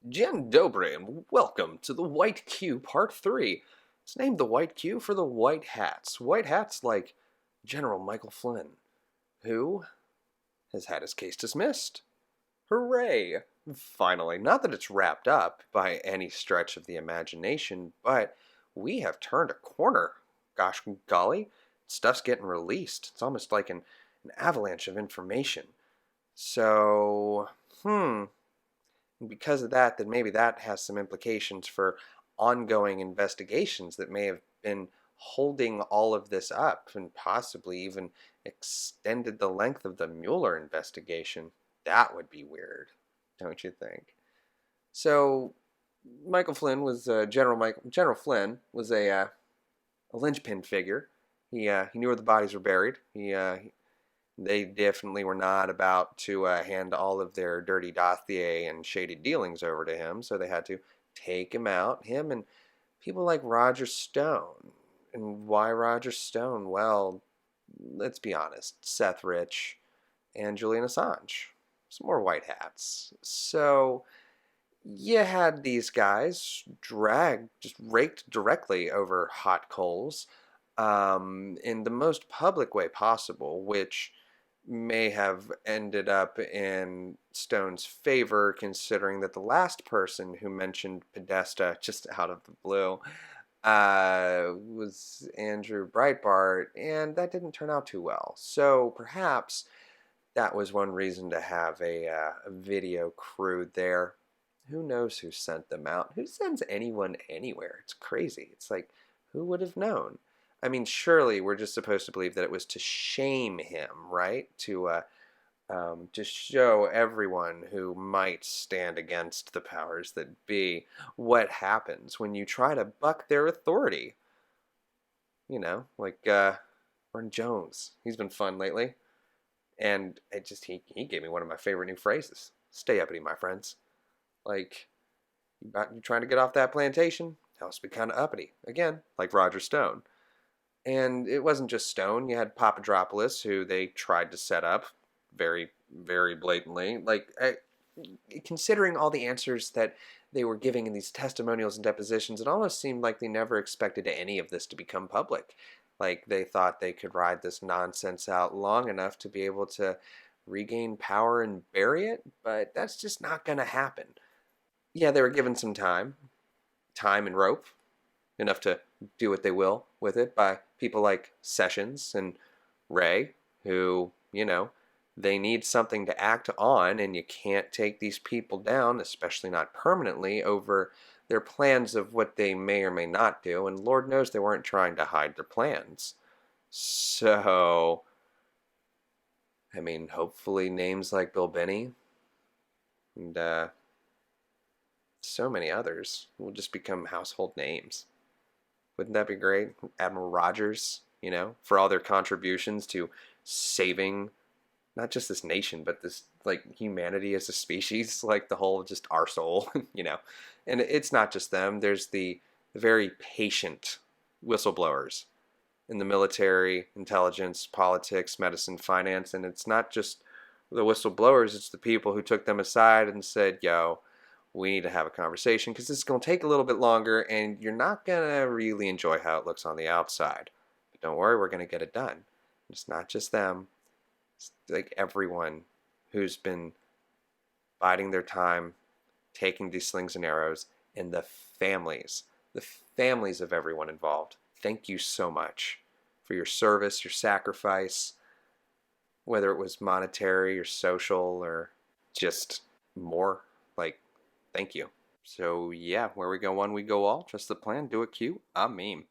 Dzień dobry and welcome to the White Q Part 3. It's named the White Q for the White Hats. White Hats like General Michael Flynn, who has had his case dismissed. Hooray! Finally, not that it's wrapped up by any stretch of the imagination, but we have turned a corner. Gosh golly, stuff's getting released. It's almost like an avalanche of information. So, and because of that, then maybe that has some implications for ongoing investigations that may have been holding all of this up and possibly even extended the length of the Mueller investigation. That would be weird, don't you think? So, Michael Flynn was General Flynn was a linchpin figure. He knew where the bodies were buried. They definitely were not about to hand all of their dirty dossier and shady dealings over to him, so they had to take him out. Him and people like Roger Stone. And why Roger Stone? Well, let's be honest, Seth Rich and Julian Assange. Some more white hats. So you had these guys just raked directly over hot coals in the most public way possible, which may have ended up in Stone's favor, considering that the last person who mentioned Podesta just out of the blue was Andrew Breitbart, and that didn't turn out too well. So perhaps that was one reason to have a video crew there. Who knows who sent them out? Who sends anyone anywhere? It's crazy. It's like, who would have known? I mean, surely we're just supposed to believe that it was to shame him, right? To show everyone who might stand against the powers that be what happens when you try to buck their authority. You know, like Ron Jones. He's been fun lately. And he gave me one of my favorite new phrases. Stay uppity, my friends. Like, you trying to get off that plantation? Helps be kind of uppity. Again, like Roger Stone. And it wasn't just Stone. You had Papadopoulos, who they tried to set up very, very blatantly. Considering all the answers that they were giving in these testimonials and depositions, it almost seemed like they never expected any of this to become public. Like they thought they could ride this nonsense out long enough to be able to regain power and bury it, but that's just not going to happen. Yeah, they were given some time and rope, enough to do what they will with it by people like Sessions and Wray, who, they need something to act on, and you can't take these people down, especially not permanently, over their plans of what they may or may not do, and Lord knows they weren't trying to hide their plans. So, I mean, hopefully names like Bill Binney and so many others will just become household names. Wouldn't that be great? Admiral Rogers, for all their contributions to saving not just this nation, but this, like, humanity as a species, like the whole just our soul, And it's not just them. There's the very patient whistleblowers in the military, intelligence, politics, medicine, finance, and it's not just the whistleblowers, it's the people who took them aside and said, yo, we need to have a conversation because this is going to take a little bit longer and you're not going to really enjoy how it looks on the outside. But don't worry, we're going to get it done. It's not just them. It's like everyone who's been biding their time, taking these slings and arrows, and the families of everyone involved. Thank you so much for your service, your sacrifice, whether it was monetary or social or just more. Like, thank you. So yeah, where we go one, we go all. Trust the plan. Do a Q. A meme.